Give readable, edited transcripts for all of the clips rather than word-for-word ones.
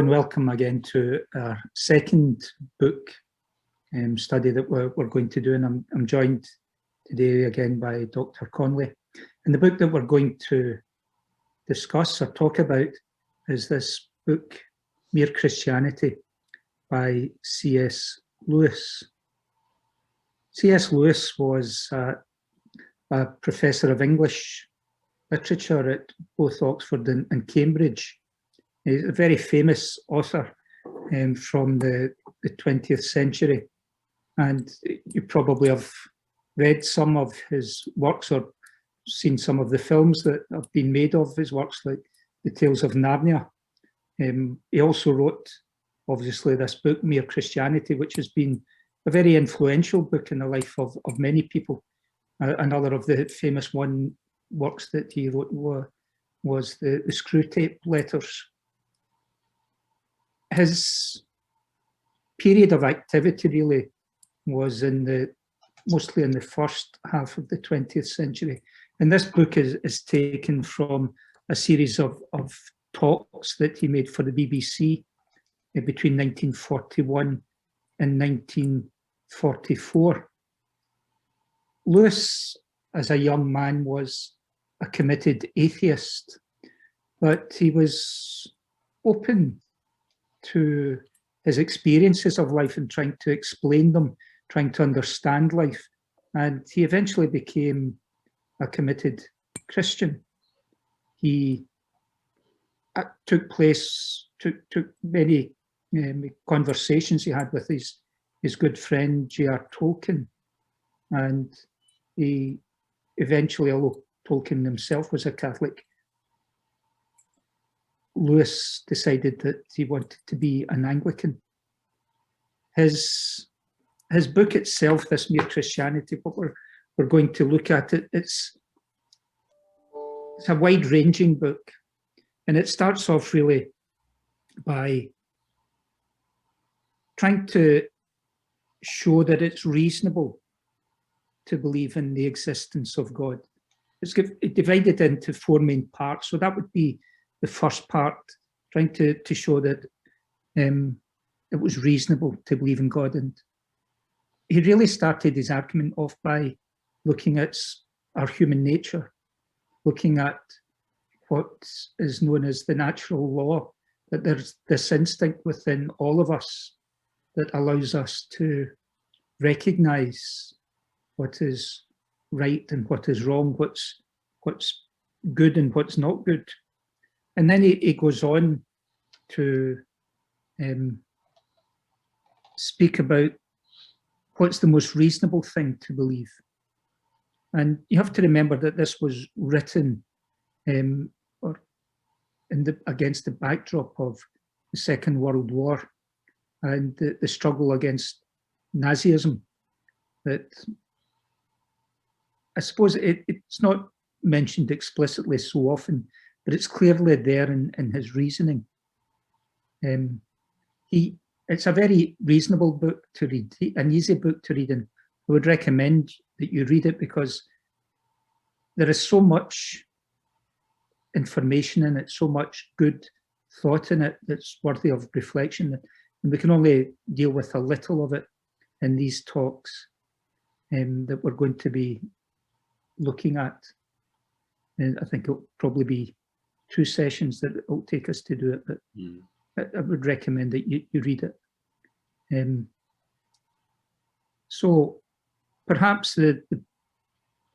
and welcome again to our second book study that we're going to do, and I'm joined today again by Dr. Connolly. And the book that we're going to discuss or talk about is this book, Mere Christianity, by C.S. Lewis. C.S. Lewis was a professor of English literature at both Oxford and Cambridge. He's a very famous author from the 20th century, and you probably have read some of his works or seen some of the films that have been made of his works, like The Tales of Narnia. He also wrote, obviously, this book, Mere Christianity, which has been a very influential book in the life of many people. Another of the famous works that he wrote was the Screw Tape Letters. His period of activity really was mostly in the first half of the 20th century. And this book is taken from a series of talks that he made for the BBC between 1941 and 1944. Lewis, as a young man, was a committed atheist, but he was open to his experiences of life and trying to explain them, trying to understand life. And he eventually became a committed Christian. He took many conversations he had with his good friend J.R. Tolkien, and he eventually, although Tolkien himself was a Catholic, Lewis decided that he wanted to be an Anglican. His book itself, this Mere Christianity, what we're going to look at, it's a wide-ranging book, and it starts off really by trying to show that it's reasonable to believe in the existence of God. It's divided into four main parts, so that would be the first part, trying to show that it was reasonable to believe in God. And he really started his argument off by looking at our human nature, looking at what is known as the natural law, that there's this instinct within all of us that allows us to recognize what is right and what is wrong, what's good and what's not good. And then he goes on to speak about what's the most reasonable thing to believe. And you have to remember that this was written against the backdrop of the Second World War and the struggle against Nazism. That I suppose it's not mentioned explicitly so often, but it's clearly there in his reasoning. It's a very reasonable book to read, an easy book to read, and I would recommend that you read it because there is so much information in it, so much good thought in it that's worthy of reflection, and we can only deal with a little of it in these talks that we're going to be looking at. And I think it'll probably be 2 sessions that it'll take us to do it, but I would recommend that you read it. So perhaps the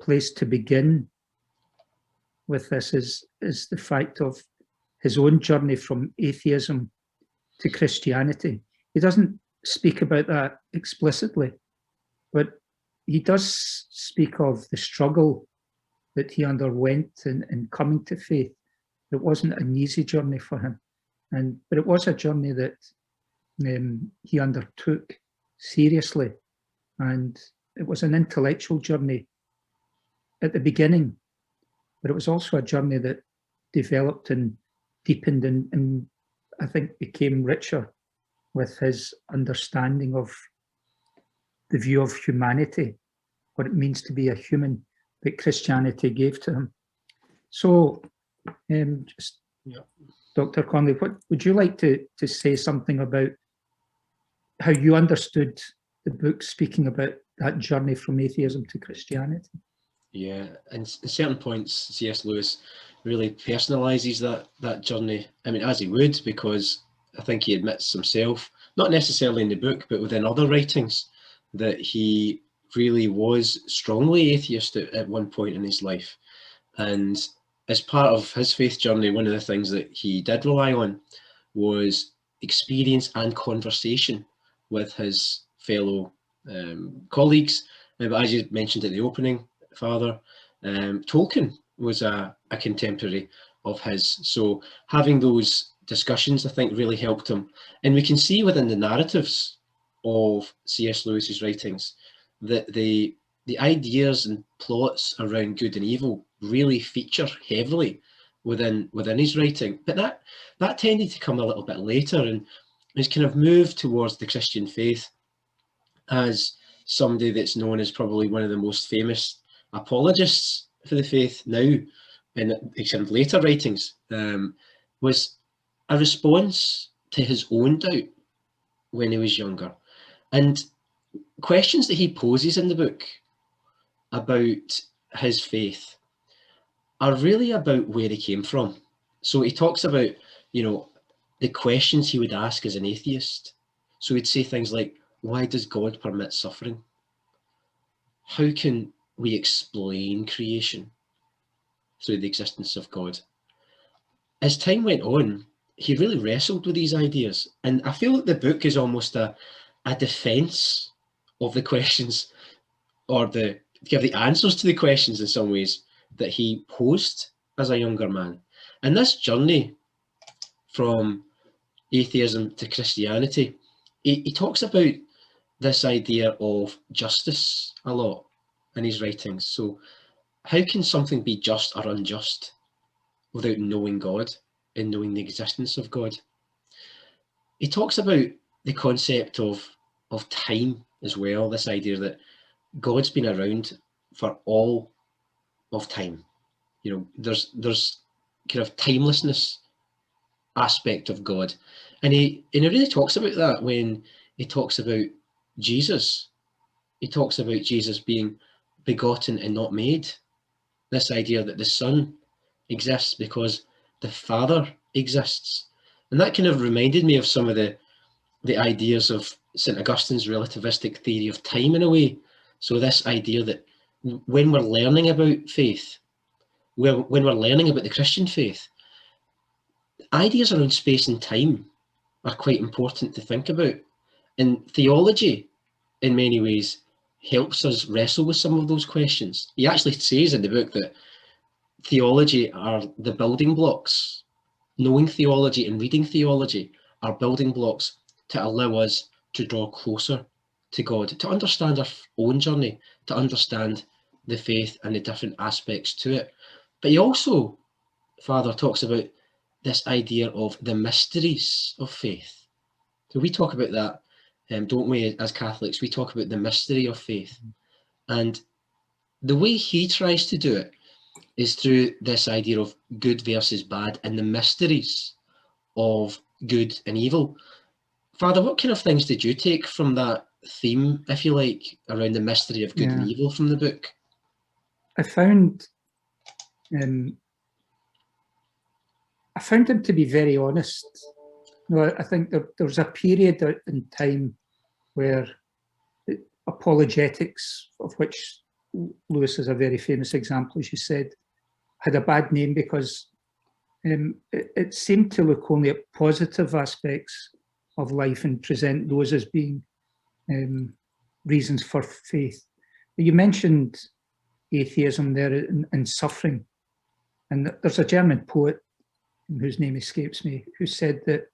place to begin with this is the fact of his own journey from atheism to Christianity. He doesn't speak about that explicitly, but he does speak of the struggle that he underwent in coming to faith. It wasn't an easy journey for him, but it was a journey that he undertook seriously, and it was an intellectual journey at the beginning, but it was also a journey that developed and deepened and I think became richer with his understanding of the view of humanity, what it means to be a human, that Christianity gave to him. So Dr. Connolly, what would you like to say something about how you understood the book speaking about that journey from atheism to Christianity? Yeah, and at certain points, C.S. Lewis really personalises that journey. I mean, as he would, because I think he admits himself, not necessarily in the book, but within other writings, that he really was strongly atheist at one point in his life. And as part of his faith journey, one of the things that he did rely on was experience and conversation with his fellow colleagues. But as you mentioned at the opening, Father, Tolkien was a contemporary of his. So having those discussions, I think, really helped him. And we can see within the narratives of C.S. Lewis's writings that the ideas and plots around good and evil really feature heavily within his writing. But that tended to come a little bit later, and he's kind of moved towards the Christian faith as somebody that's known as probably one of the most famous apologists for the faith now in his kind of later writings, was a response to his own doubt when he was younger. And questions that he poses in the book about his faith are really about where he came from. So he talks about, the questions he would ask as an atheist. So he'd say things like, why does God permit suffering? How can we explain creation through the existence of God? As time went on, he really wrestled with these ideas. And I feel that the book is almost a defense of the questions, or give the answers to the questions in some ways that he posed as a younger man. And this journey from atheism to Christianity, he talks about this idea of justice a lot in his writings. So how can something be just or unjust without knowing God and knowing the existence of God? He talks about the concept of time as well, this idea that God's been around for all of time. There's kind of timelessness aspect of God. And he really talks about that when he talks about Jesus. He talks about Jesus being begotten and not made. This idea that the Son exists because the Father exists. And that kind of reminded me of some of the ideas of St. Augustine's relativistic theory of time in a way. So this idea that when we're learning about faith, when we're learning about the Christian faith, ideas around space and time are quite important to think about. And theology, in many ways, helps us wrestle with some of those questions. He actually says in the book that theology are the building blocks. Knowing theology and reading theology are building blocks to allow us to draw closer to God, to understand our own journey, to understand the faith and the different aspects to it. But he also, Father, talks about this idea of the mysteries of faith. So we talk about that, don't we, as Catholics? We talk about the mystery of faith. And the way he tries to do it is through this idea of good versus bad and the mysteries of good and evil. Father, what kind of things did you take from that theme, if you like, around the mystery of good and evil from the book? I found him to be very honest. I think there was a period in time where apologetics, of which Lewis is a very famous example, as you said, had a bad name because it seemed to look only at positive aspects of life and present those as being reasons for faith. You mentioned atheism there and suffering. And there's a German poet, whose name escapes me, who said that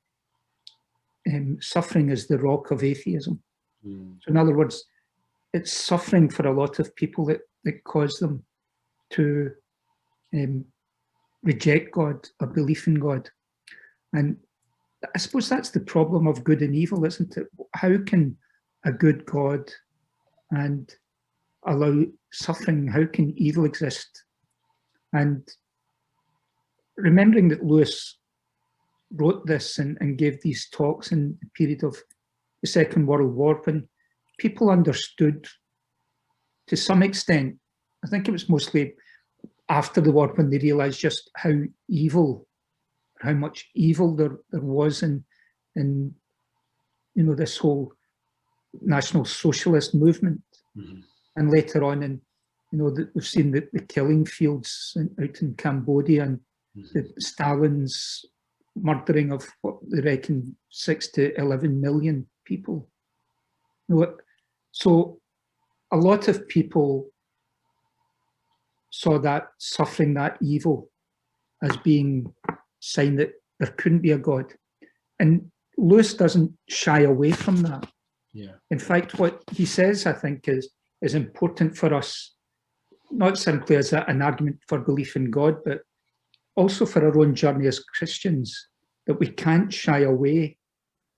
suffering is the rock of atheism. So in other words, it's suffering for a lot of people that cause them to reject God or belief in God. And I suppose that's the problem of good and evil, isn't it? How can a good God and allow suffering? How can evil exist? And remembering that Lewis wrote this and gave these talks in the period of the Second World War, when people understood to some extent, I think it was mostly after the war, when they realised just how much evil there was in this whole National Socialist movement. Mm-hmm. And later on, we've seen the killing fields out in Cambodia, and Mm-hmm. the Stalin's murdering of what they reckon 6 to 11 million people. So a lot of people saw that suffering, that evil, as being a sign that there couldn't be a God. And Lewis doesn't shy away from that. Yeah. In fact, what he says, I think, is important for us, not simply as an argument for belief in God, but also for our own journey as Christians, that we can't shy away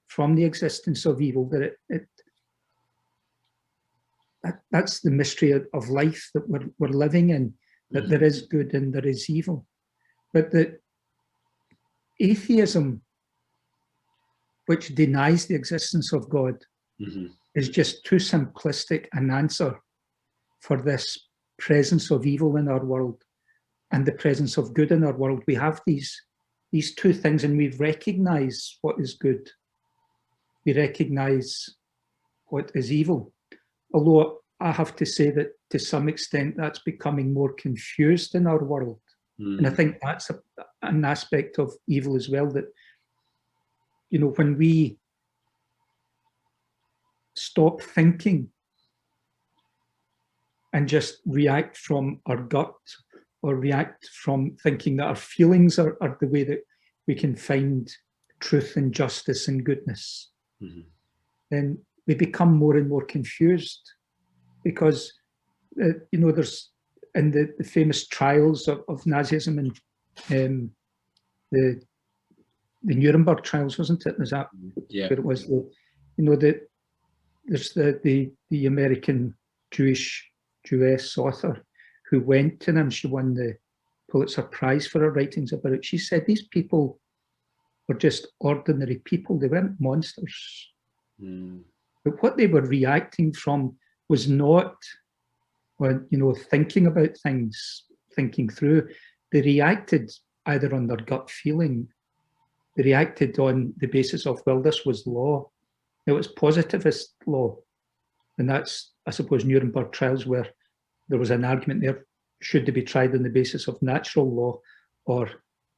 from the existence of evil, that that's the mystery of life that we're living in, that there is good and there is evil. But that atheism, which denies the existence of God, is just too simplistic an answer for this presence of evil in our world and the presence of good in our world. We have these two things, and we recognise what is good. We recognise what is evil. Although I have to say that to some extent that's becoming more confused in our world. And I think that's an aspect of evil as well, that, when we stop thinking and just react from our gut, or react from thinking that our feelings are the way that we can find truth and justice and goodness, then we become more and more confused. Because, there's, in the famous trials of Nazism and the Nuremberg Trials, wasn't it? Was that yeah. where it was? There's the American Jewess author who went to them. She won the Pulitzer Prize for her writings about it. She said these people were just ordinary people. They weren't monsters. But what they were reacting from was not, thinking about things, thinking through. They reacted either on their gut feeling. They reacted on the basis of, well, this was law. It was positivist law. And that's, I suppose, Nuremberg Trials, where there was an argument there, should they be tried on the basis of natural law or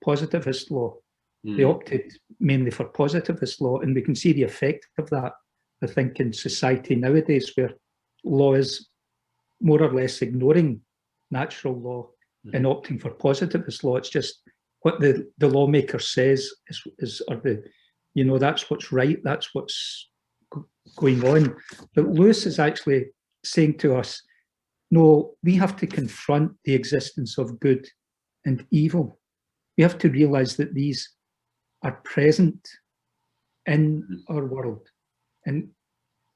positivist law? They opted mainly for positivist law, and we can see the effect of that, I think, in society nowadays, where law is more or less ignoring natural law and opting for positivist law. It's just what the lawmaker says is that's what's right, that's what's going on. But Lewis is actually saying to us, no, we have to confront the existence of good and evil. We have to realize that these are present in our world. And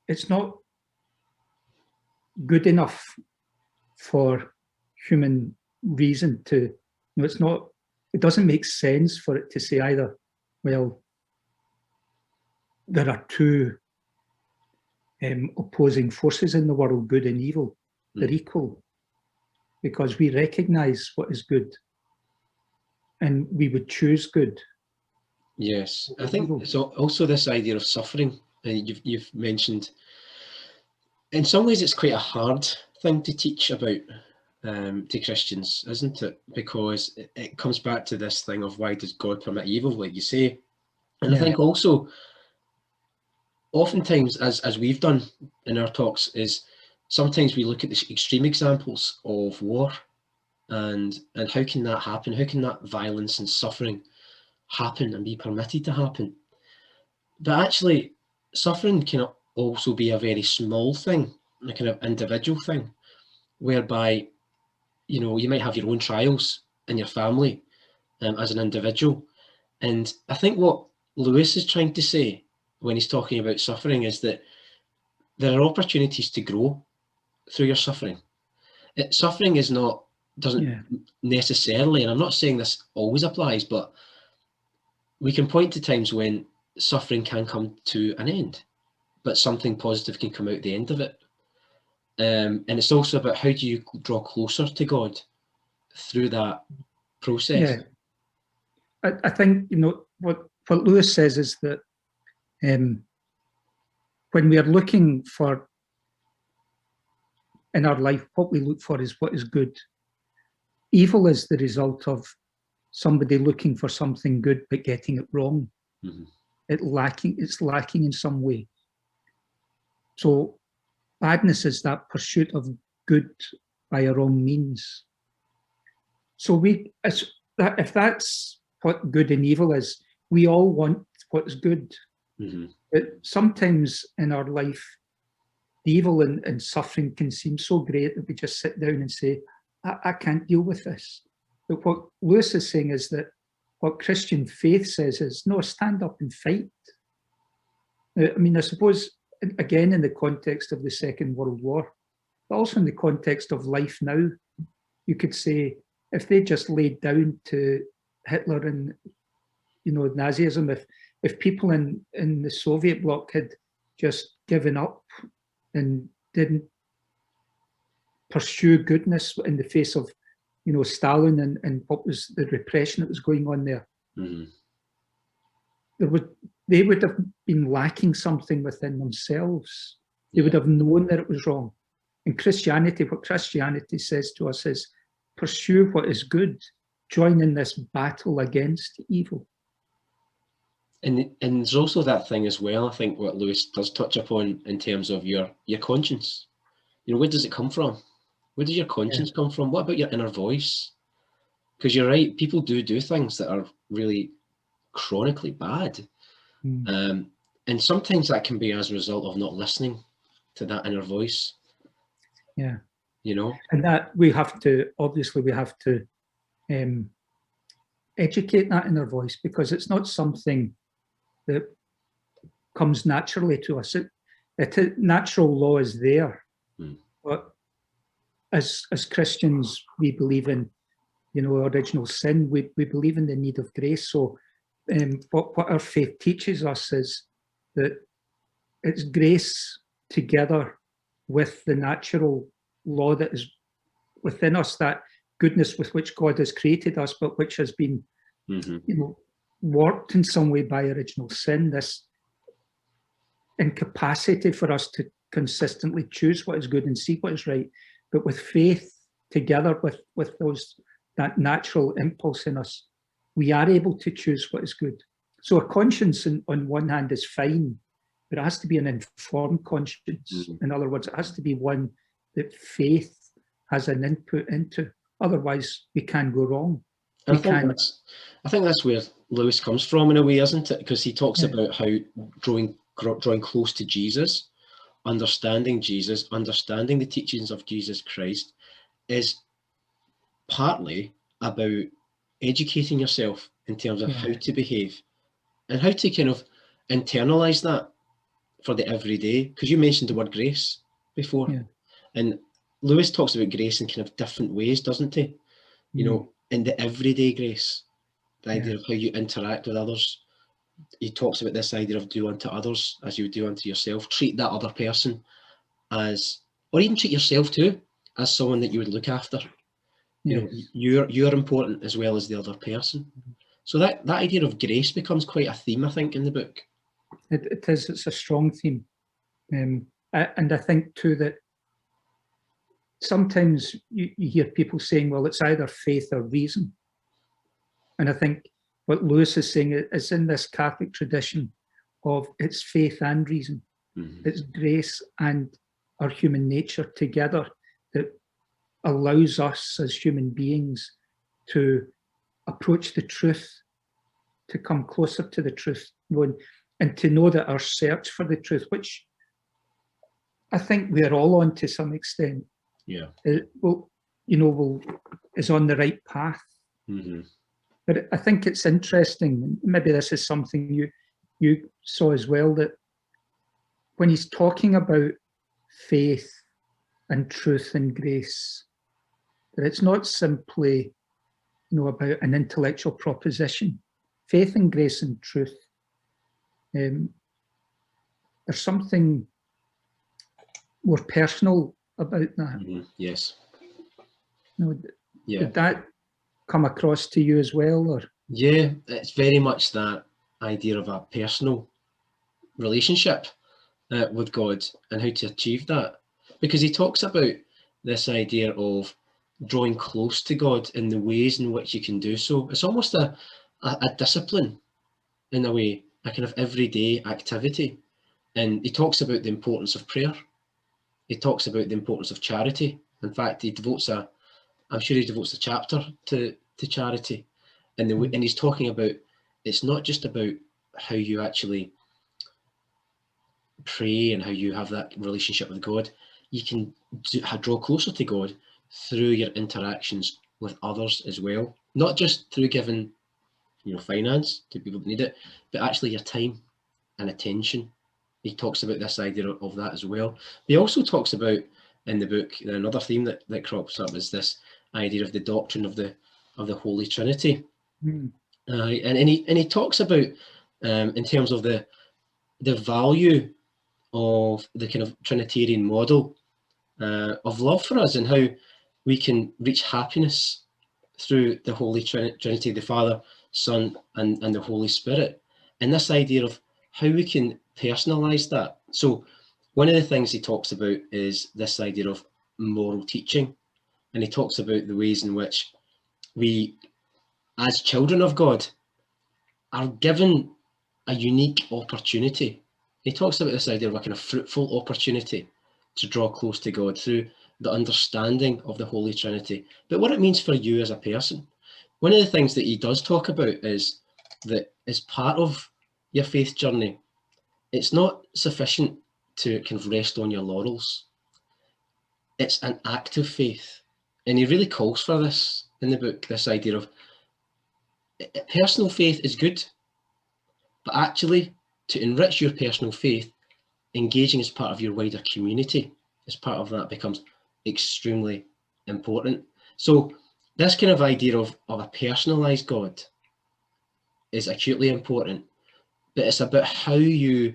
it's not good enough for human reason to, it doesn't make sense for it to say either, well, there are two opposing forces in the world, good and evil. They're equal, because we recognize what is good and we would choose good. Yes, I think so. Also, this idea of suffering, and you've mentioned, in some ways it's quite a hard thing to teach about to Christians, isn't it? Because it comes back to this thing of, why does God permit evil, like you say? And I think also, oftentimes, as we've done in our talks, is sometimes we look at the extreme examples of war, and how can that happen? How can that violence and suffering happen and be permitted to happen? But actually, suffering can also be a very small thing, a kind of individual thing, whereby, you might have your own trials in your family as an individual. And I think what Lewis is trying to say when he's talking about suffering is that there are opportunities to grow through your suffering. Suffering doesn't necessarily, and I'm not saying this always applies, but we can point to times when suffering can come to an end, but something positive can come out the end of it. And it's also about how do you draw closer to God through that process. Yeah. I think, you know, what Lewis says is that when we are looking for in our life, what we look for is what is good. Evil is the result of somebody looking for something good but getting it wrong. Mm-hmm. It's lacking in some way. So badness is that pursuit of good by our own means. So if that's what good and evil is, we all want what's good. Mm-hmm. But sometimes in our life, the evil and suffering can seem so great that we just sit down and say, I can't deal with this. But what Lewis is saying is that what Christian faith says is, no, stand up and fight. I mean, I suppose, again, in the context of the Second World War, but also in the context of life now, you could say, if they just laid down to Hitler and, you know, Nazism, if people in the Soviet bloc had just given up and didn't pursue goodness in the face of, you know, Stalin and what was the repression that was going on there, Mm-hmm. they would have been lacking something within themselves. They would have known that it was wrong. And Christianity, what Christianity says to us is, pursue what is good, join in this battle against evil. And there's also that thing as well, I think, what Lewis does touch upon in terms of your conscience. You know, where does it come from? Where does your conscience come from? What about your inner voice? Because you're right, people do things that are really chronically bad. And sometimes that can be as a result of not listening to that inner voice. Yeah. You know? And that we have to educate that inner voice, because it's not something that comes naturally to us. Natural law is there, but as Christians, we believe in, you know, original sin. We believe in the need of grace. So what our faith teaches us is that it's grace together with the natural law that is within us, that goodness with which God has created us, but which has been, you know, warped in some way by original sin, this incapacity for us to consistently choose what is good and see what is right. But with faith together with that natural impulse in us, we are able to choose what is good. So a conscience on one hand is fine, but it has to be an informed conscience. In other words, it has to be one that faith has an input into. Otherwise, we can go wrong. I think that's where Lewis comes from in a way, isn't it? Because he talks about how drawing close to Jesus, understanding the teachings of Jesus Christ, is partly about educating yourself in terms of how to behave and how to kind of internalize that for the everyday. Because you mentioned the word grace before, and Lewis talks about grace in kind of different ways, doesn't he? You know, in the everyday grace, the idea of how you interact with others. He talks about this idea of do unto others as you would do unto yourself. Treat that other person as, or even treat yourself too, as someone that you would look after. You know, you're important as well as the other person. So that idea of grace becomes quite a theme, I think, in the book. It is. It's a strong theme. And I think too that sometimes you hear people saying, well, it's either faith or reason. And I think what Lewis is saying is in this Catholic tradition of it's faith and reason. It's grace and our human nature together that allows us as human beings to approach the truth, to come closer to the truth, and to know that our search for the truth, which I think we're all on to some extent, is on the right path. But I think it's interesting, maybe this is something you saw as well, that when he's talking about faith and truth and grace, that it's not simply, about an intellectual proposition. faith and grace and truth. There's something more personal about that. Yes. Did that come across to you as well? Or? Yeah, it's very much that idea of a personal relationship with God and how to achieve that. Because he talks about this idea of drawing close to God in the ways in which you can do so. It's almost a discipline in a way, a kind of everyday activity. And he talks about the importance of prayer. He talks about the importance of charity. In fact, I'm sure he devotes a chapter to charity. And he's talking about, it's not just about how you actually pray and how you have that relationship with God. You can draw closer to God through your interactions with others as well. Not just through giving, finance to people that need it, but actually your time and attention. He talks about this idea of that as well. He also talks about in the book, another theme that crops up is this idea of the doctrine of the Holy Trinity. And he talks about in terms of the value of the kind of Trinitarian model of love for us and how we can reach happiness through the Holy Trinity, the Father, Son, and the Holy Spirit. And this idea of how we can personalize that. So one of the things he talks about is this idea of moral teaching. And he talks about the ways in which we, as children of God, are given a unique opportunity. He talks about this idea of a kind of fruitful opportunity to draw close to God through the understanding of the Holy Trinity, but what it means for you as a person. One of the things that he does talk about is that as part of your faith journey, it's not sufficient to kind of rest on your laurels. It's an active faith. And he really calls for this in the book, this idea of personal faith is good, but actually to enrich your personal faith, engaging as part of your wider community as part of that becomes extremely important. So this kind of idea of a personalized God is acutely important, but it's about how you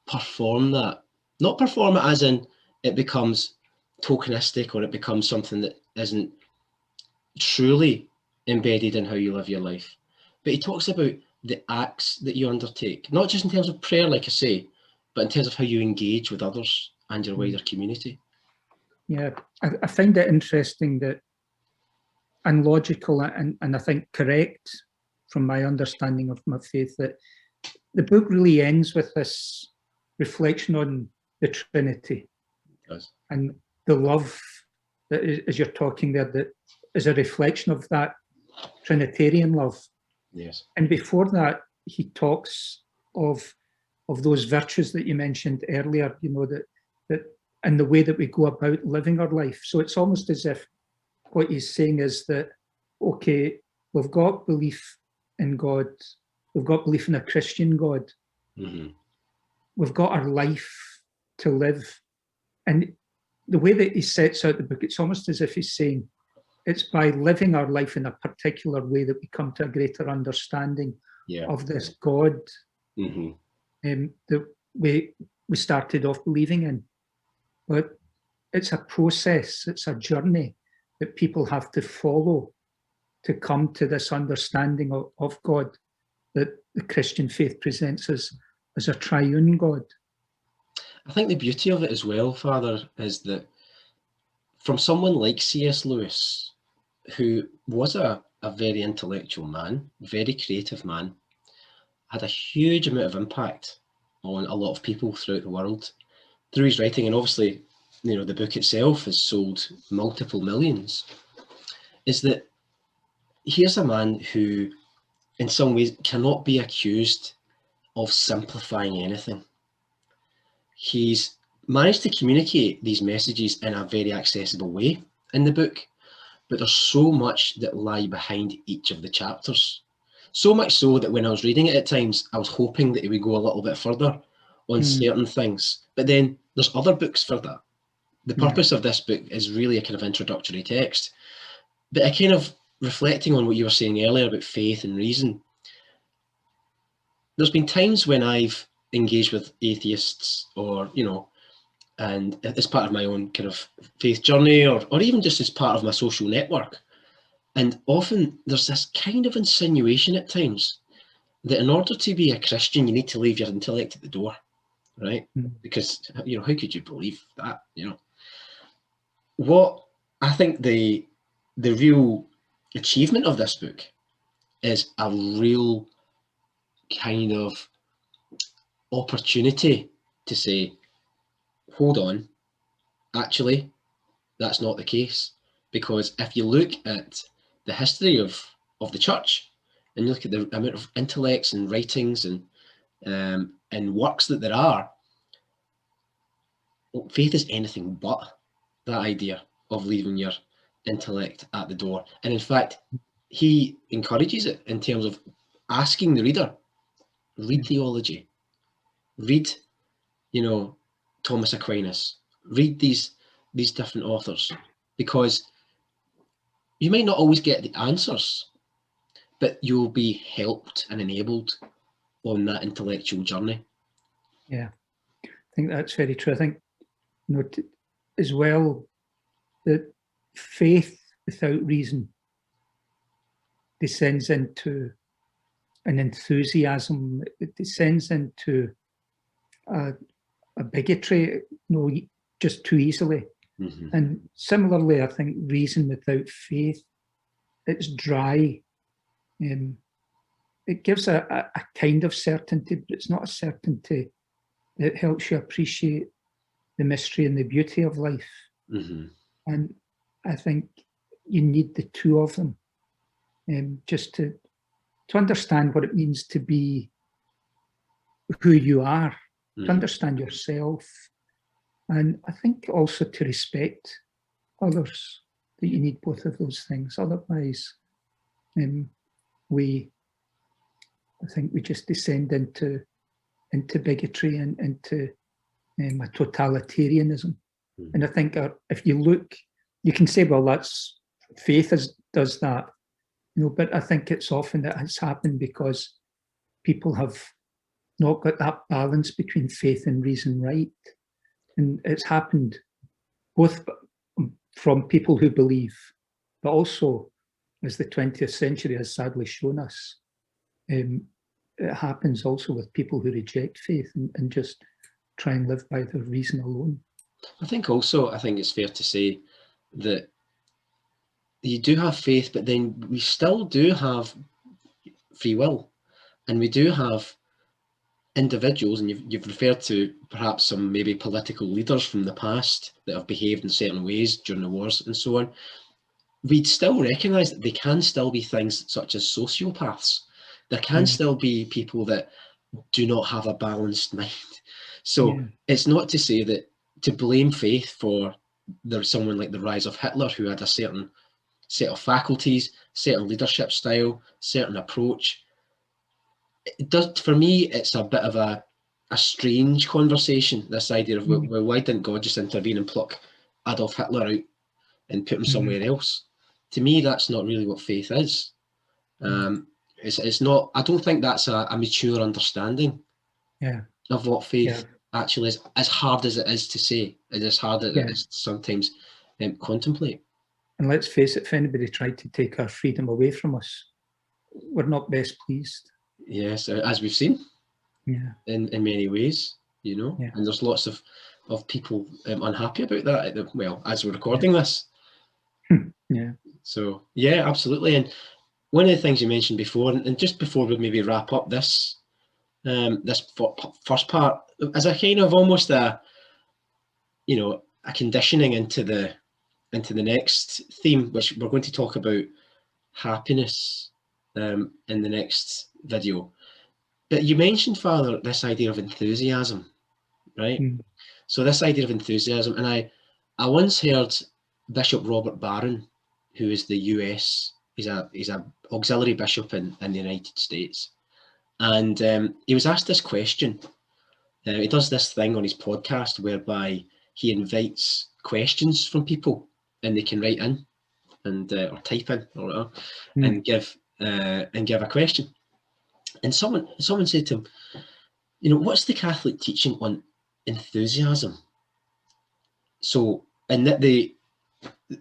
perform that. Not perform it as in it becomes tokenistic or it becomes something that isn't truly embedded in how you live your life. But he talks about the acts that you undertake, not just in terms of prayer, like I say, but in terms of how you engage with others and your wider community. Yeah, I find it interesting that, and logical, and I think correct from my understanding of my faith, that the book really ends with this reflection on the Trinity. It does. And the love that, as you're talking there, that is a reflection of that Trinitarian love. Yes. And before that, he talks of those virtues that you mentioned earlier, that and the way that we go about living our life. So it's almost as if what he's saying is that, okay, we've got belief in God, we've got belief in a Christian God, we've got our life to live. And the way that he sets out the book, it's almost as if he's saying, it's by living our life in a particular way that we come to a greater understanding of this God that we started off believing in. But it's a process, it's a journey that people have to follow to come to this understanding of God that the Christian faith presents us as a triune God. I think the beauty of it as well, Father, is that from someone like C.S. Lewis, who was a very intellectual man, very creative man, had a huge amount of impact on a lot of people throughout the world through his writing, and obviously, the book itself has sold multiple millions, is that here's a man who, in some ways, cannot be accused of simplifying anything. He's managed to communicate these messages in a very accessible way in the book, but there's so much that lie behind each of the chapters. So much so that when I was reading it at times, I was hoping that it would go a little bit further on certain things. But then there's other books for that. The purpose of this book is really a kind of introductory text. But I kind of, reflecting on what you were saying earlier about faith and reason, there's been times when I've engaged with atheists, or, you know, and as part of my own kind of faith journey, or even just as part of my social network. And often there's this kind of insinuation at times that in order to be a Christian, you need to leave your intellect at the door, right? Because, you know, how could you believe that, you know? What I think the real achievement of this book is a real kind of opportunity to say, hold on, actually, that's not the case. Because if you look at the history of the church, and you look at the amount of intellects and writings and works that there are, well, faith is anything but that idea of leaving your intellect at the door. And in fact, he encourages it in terms of asking the reader, read theology, read, you know, Thomas Aquinas, read these different authors, because you might not always get the answers, but you'll be helped and enabled on that intellectual journey. Yeah, I think that's very true. I think, you know, as well, that faith without reason descends into an enthusiasm. It descends into a bigotry, you know, just too easily. And similarly, I think reason without faith, it's dry. It gives a kind of certainty, but it's not a certainty that helps you appreciate the mystery and the beauty of life. And I think you need the two of them, just to understand what it means to be who you are, to understand yourself, and I think also to respect others, that you need both of those things. Otherwise, I think we just descend into bigotry and into a totalitarianism. And I think if you look, you can say, well, that's faith does that, you know, but I think it's often that has happened because people have not got that balance between faith and reason right. And it's happened both from people who believe, but also, as the 20th century has sadly shown us, it happens also with people who reject faith and just try and live by their reason alone. I think it's fair to say that you do have faith, but then we still do have free will, and we do have individuals, and you've referred to perhaps some maybe political leaders from the past that have behaved in certain ways during the wars and so on. We'd still recognise that they can still be things such as sociopaths. There can still be people that do not have a balanced mind. So it's not to say that to blame faith for there's someone like the rise of Hitler, who had a certain set of faculties, certain leadership style, certain approach. It does, for me, it's a bit of a strange conversation, this idea of, well, why didn't God just intervene and pluck Adolf Hitler out and put him somewhere else? To me, that's not really what faith is. It's not, I don't think that's a mature understanding of what faith actually is, as hard as it is to say, and as hard as it is to sometimes contemplate. And let's face it, if anybody tried to take our freedom away from us, we're not best pleased. Yes, as we've seen, in many ways, you know, and there's lots of people unhappy about that. Well, as we're recording this, So yeah, absolutely. And one of the things you mentioned before, and just before we maybe wrap up this first part, as a kind of almost a conditioning into the next theme, which we're going to talk about happiness in the next video. But you mentioned, Father, this idea of enthusiasm, right? So this idea of enthusiasm, and I once heard Bishop Robert Barron, who is the US, he's a auxiliary bishop in the United States, and he was asked this question. He does this thing on his podcast whereby he invites questions from people, and they can write in and or type in or whatever, and give a question. And someone said to him, you know, what's the Catholic teaching on enthusiasm? So, and the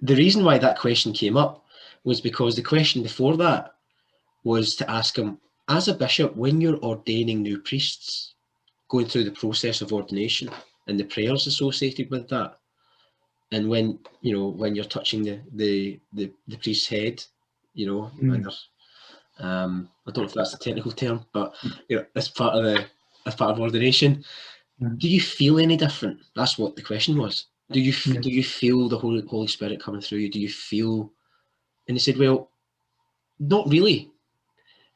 reason why that question came up was because the question before that was to ask him, as a bishop, when you're ordaining new priests, going through the process of ordination and the prayers associated with that, and when, you know, when you're touching the priest's head, you know, and I don't know if that's a technical term, but you know, as part of ordination, do you feel any different? That's what the question was. Do you feel the Holy Spirit coming through you? Do you feel? And he said, well, not really.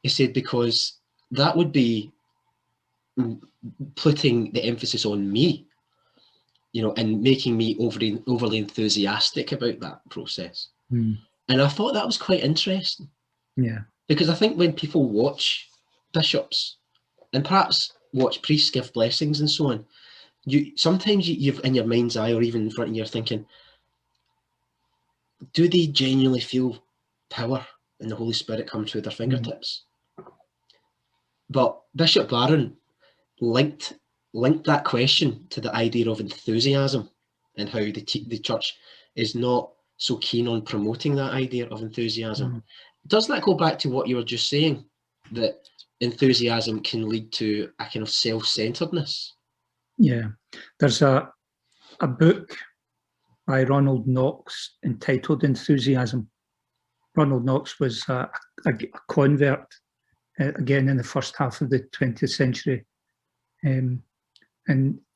He said, because that would be putting the emphasis on me, you know, and making me overly enthusiastic about that process. And I thought that was quite interesting. Yeah. Because I think when people watch bishops and perhaps watch priests give blessings and so on, sometimes you've in your mind's eye or even in front of you, you're thinking, do they genuinely feel power and the Holy Spirit come through their fingertips? But Bishop Barron linked that question to the idea of enthusiasm and how the church is not so keen on promoting that idea of enthusiasm. Does that go back to what you were just saying, that enthusiasm can lead to a kind of self-centeredness? Yeah. There's a book by Ronald Knox entitled Enthusiasm. Ronald Knox was a convert, again, in the first half of the 20th century. And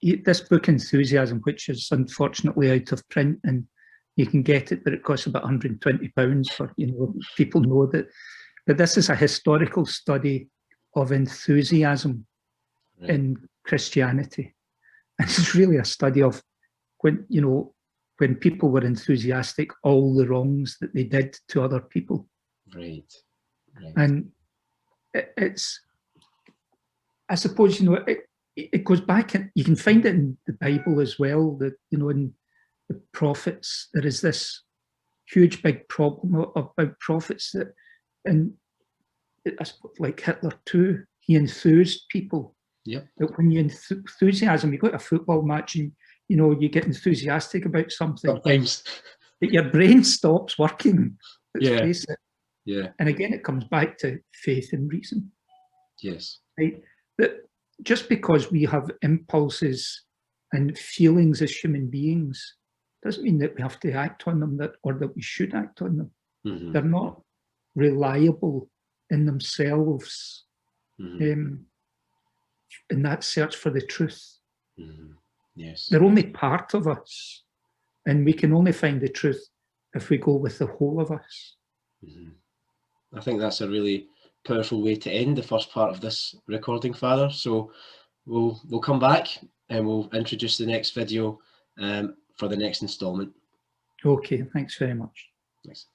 this book, Enthusiasm, which is unfortunately out of print, and you can get it, but it costs about £120 for, you know, people know that. But this is a historical study of enthusiasm in Christianity. And it's really a study of when, you know, when people were enthusiastic, all the wrongs that they did to other people. Right. And it's, I suppose, you know, it goes back, and you can find it in the Bible as well, that, you know, in the prophets, there is this huge big problem about prophets that, and I suppose like Hitler too, he enthused people. Yep. That when you enthusiasm, you go to a football match and, you know, you get enthusiastic about something. Sometimes. But your brain stops working. Let's face it. Yeah. And again, it comes back to faith and reason. Yes. Right? That just because we have impulses and feelings as human beings doesn't mean that we have to act on them, or that we should act on them. They're not reliable in themselves in that search for the truth. Yes. They're only part of us, and we can only find the truth if we go with the whole of us. I think that's a really powerful way to end the first part of this recording, Father. So we'll come back and we'll introduce the next video for the next installment. Okay, thanks very much. Thanks.